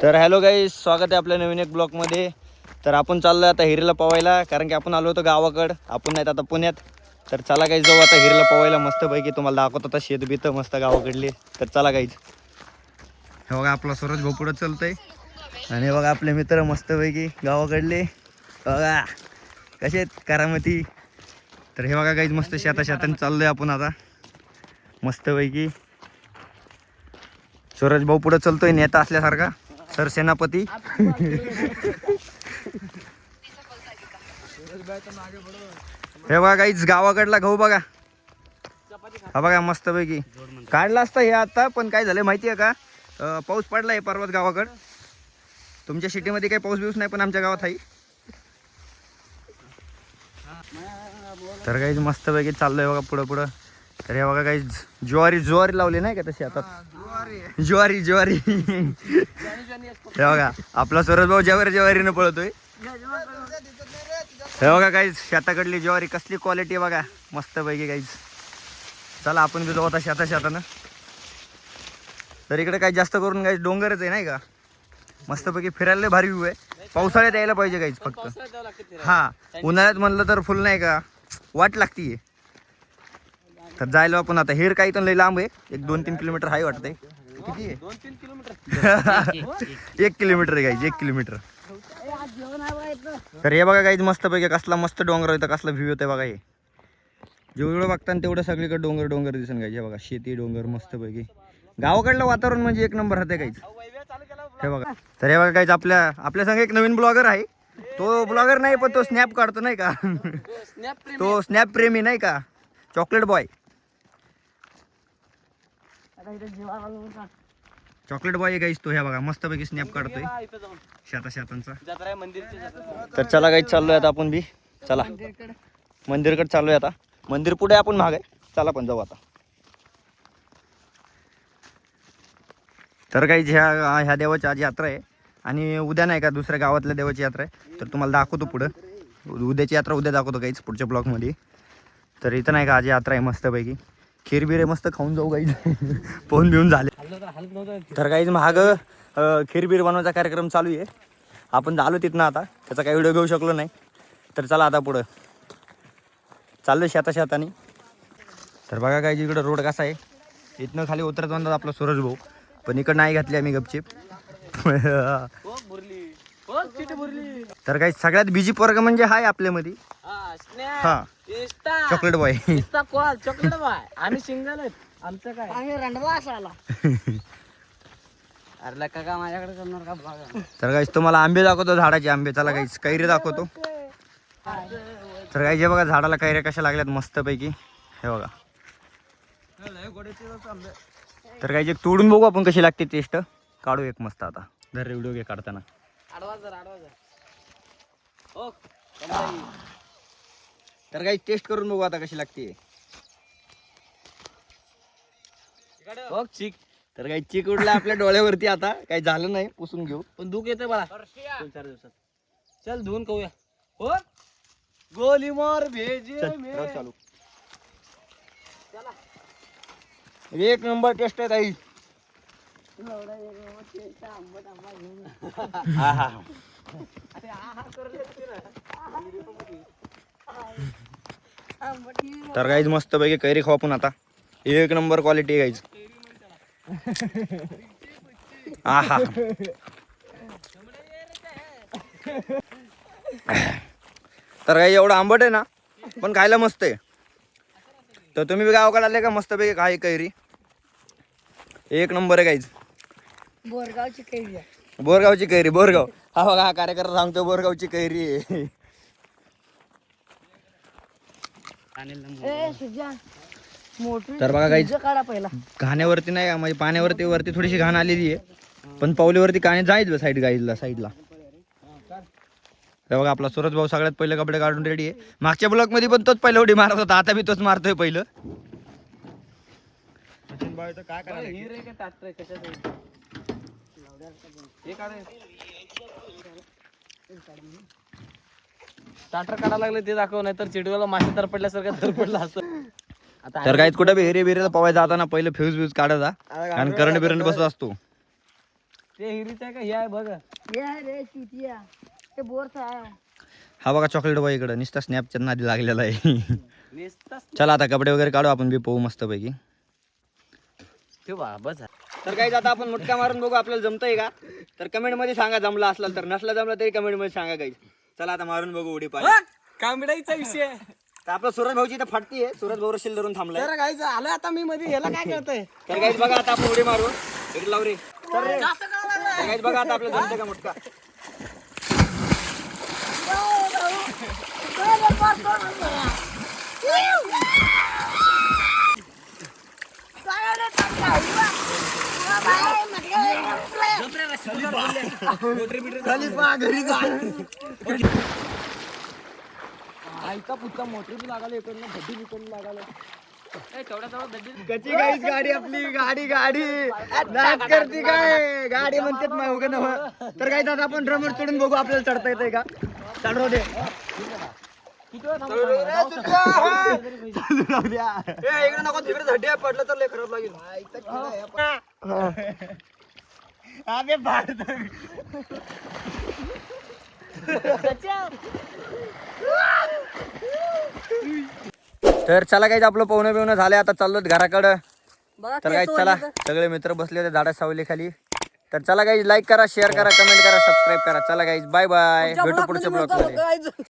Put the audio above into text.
तर हॅलो गाईस, स्वागत आहे आपल्या नवीन एक ब्लॉगमध्ये. तर आपण चाललो आता हिरीला पवायला, कारण की आपण आलो होतो गावाकडं. आपण नाहीत आता पुण्यात. तर चला गाईस, जाऊ आता हिरीला पवायला मस्तपैकी. तुम्हाला दाखवतो आता शेत बीत मस्त गावाकडले. तर चला गाईस. हे बघा आपला सूरज भाऊ पुढं चालतोय आणि बघा आपले मित्र मस्तपैकी गावाकडले. बघा कसे आहेत करामती. तर हे बघा गाईस, मस्त शेताने चाललोय आपण आता मस्तपैकी. सूरज भाऊ पुढे चलतोय नेता असल्यासारखा, सरसेनापती. हे बघा काहीच गावाकडला गहू बघा. हा बघा मस्तपैकी काढला असता हे आता, पण काय झालं माहिती आहे का, पाऊस पडलाय परवाच गावाकड. तुमच्या सिटीमध्ये काही पाऊस बिऊस नाही, पण आमच्या गावात आहे. तर काही मस्तपैकी चाललोय बघा पुढं पुढं. तर हे बघा काही ज्वारी लावली नाही का तशी आता. ज्वारी हे बघा आपला सूरज भाऊ ज्वारीनं पळतोय. हे बघा काहीच शेताकडली ज्वारी कसली क्वालिटी बघा मस्तपैकी काहीच. चला आपण बी जाऊ आता शेतानं. तर इकडे काही जास्त करून काही डोंगरच आहे नाही का, मस्तपैकी फिरायला भारी व्ह्यू आहे. पावसाळ्यात यायला पाहिजे काहीच फक्त. हा उन्हाळ्यात म्हणलं तर फुल नाही का वाट लागतीये. तर जायला आपण आता. हेर काही तर लई लांब आहे, 1-2-3 किलोमीटर आहे वाटतंय. किती आहे? 2-3 किलोमीटर 1 किलोमीटर आहे गाईज, 1 किलोमीटर. तर हे बघा गाईज मस्तपैकी कसला मस्त डोंगर होतं, कसला व्ह्यू होतं बघा. हे जेवढं बघता तेवढं सगळीकडे डोंगर दिसन गाईज. हे बघा शेती डोंगर मस्तपैकी. गावाकडलं वातावरण म्हणजे एक नंबर राहते गाईज. हे बघा. तर हे बघा गाईज आपल्या संग एक नवीन ब्लॉगर आहे. तो ब्लॉगर नाही पण तो स्नॅप काढतो नाही का. तो स्नॅप प्रेमी नाही का, चॉकलेट बॉय. चॉकलेट बॉय गाईस तो. ह्या बघा मस्तपैकी स्नॅप काढतोय शेतांचा. तर चला गाईस चाललोय आता आपण बी. चला मंदिरकडे चाललोय आता. मंदिर पुढे आपण महाग आहे. चला पण जाऊ आता. तर गाईस ह्या देवाची आज यात्रा आहे आणि उद्या नाही का दुसऱ्या गावातल्या देवाची यात्रा आहे. तर तुम्हाला दाखवतो पुढं. उद्याची यात्रा उद्या दाखवतो गाईस पुढच्या ब्लॉगमध्ये. तर इथं नाही का आज यात्रा आहे मस्तपैकी. खीर बिरे मस्त खाऊन जाऊ गाईज. पोहून बिऊन झाले. तर गाईज महाग खीर बीर बनवायचा कार्यक्रम चालू आहे. आपण झालो तिथनं आता. त्याचा काही व्हिडिओ घेऊ शकलो नाही. तर चला आता पुढं चाललो शेताने. तर बघा गाईज इकडं रोड कसा आहे. इथनं खाली उतरत म्हणतात आपला सूरज भाऊ, पण इकडं नाही घातली आम्ही गपचिप. तर काही सगळ्यात बिजी पोरगा म्हणजे हाय आपल्यामध्ये. हा चॉकलेट बॉय. चॉकलेट बॉय आम्ही सिंगल आहेत. आमचं काय आम्ही रंडवा असाला. अरे का माझ्याकडे करणार का बघा. तर गाईस तुम्हाला आंबे दाखवतो, झाडाचे आंबे. चला गाईस कैरी दाखवतो. तर गाईस हे बघा झाडाला कैऱ्या कशा लागल्यात मस्तपैकी. हे बघा. तर गाईस एक तोडून बघू आपण कशी लागते टेस्ट. काढू एक मस्त आता. जर व्हिडिओ घे काढताना. तर गाईस टेस्ट करून बघू आता कशी लागते. तर काही चिक उडला आपल्या डोळ्यावरती. आता काही झालं नाही, पुसून घेऊ. पण दुख येते बाळा 2-4 दिवसात. चल धुवून खाऊया. हो गोली मार भेजे चालू. एक नंबर टेस्ट आहे ताई. तर गाईज मस्त पैकी कैरी खाऊ आपण आता. एक नंबर क्वालिटी गाईज. आहा. तर काही एवढं आंबट आहे ना, पण खायला मस्त आहे. तर तुम्ही बी गावाकडे आले का मस्तपैकी काय कैरी एक नंबर आहे गाईज. बोरगावची कैरी. बोरगावची कैरी. बोरगाव हा बघा हा कार्यकर्ता सांगतो बोरगावची कैरी आहे. तर बघा काही घाण्यावरती नाही का, म्हणजे पाण्यावरती वरती थोडीशी घाण आलेली आहे, पण पावलीवरती काने जाईल साईडला. तर बघा आपला सूरज भाऊ सगळ्यात पहिले कपडे काढून रेडी आहे. मागच्या ब्लॉक मध्ये पण तोच पहिला उडी मारत होता, आता मी तोच मारतोय पहिलं. काय स्टार्टर काढायला लागले ते दाखव, नाही तर चिडवायला मासे तर पडल्यासारखं तर पडला असं. तर काहीच कुठे बी हिरे बिरे पवायला जाताना पहिले फ्यूज काढायचा, कारण करंट बिरंट बसत असतो. ते हिरीच आहे का हे आहे बघ. रे चुतिया ते बोरचा आहे. हा बघा चॉकलेट बॉय इकडं नुसता स्नॅपच्या नादी लागलेला आहे. नेसताच चला आता कपडे वगैरे काढू आपण बी पोहू मस्त पैकी. ठेवा बस. तर काही आता आपण मुटका मारून बघू आपल्याला जमतंय का. तर कमेंट मध्ये सांगा जमला असला तर, नसला जमला तरी कमेंट मध्ये सांगा काही. चला आता मारून बघू उडी पाणी. कांबड्याचा विषय. तर आपला सूरज भाऊची इथं फाटती आहे. सूरज भाऊ रशील धरून थांबलाय. तर गाईच आलं आता मी मध्ये ह्याला काय करतोय. तर काही बघा आता आपण उडी मारू. इकडे लाव रे. तर काही बघा आता आपल्याला जमतंय का मुटका. आईचा पुढचा मोटर बी लागाले इकडनं भड्डी बिकडून लागाले. कशी गाईच गाडी आपली गाडी गाडी नाच करते काय गाडी म्हणतात माय उगा नव्ह. तर काही दादा आपण ड्रमर चढून बघू आपल्याला चढता येतंय का. चढव दे. इकडे नको तिकडे झड्डी आहे, पडलं तर लय खराब लागेल. आम्ही तर चला काही आपलं पोहणं बिवणं झालंय. आता चाललो घराकडं. तर काही चला सगळे मित्र बसले होते झाडा सावली खाली. तर चला काही लाईक करा, शेअर करा, कमेंट करा, सबस्क्राईब करा. चला काही बाय बाय, भेटू पुढच्या ब्लॉग मध्ये.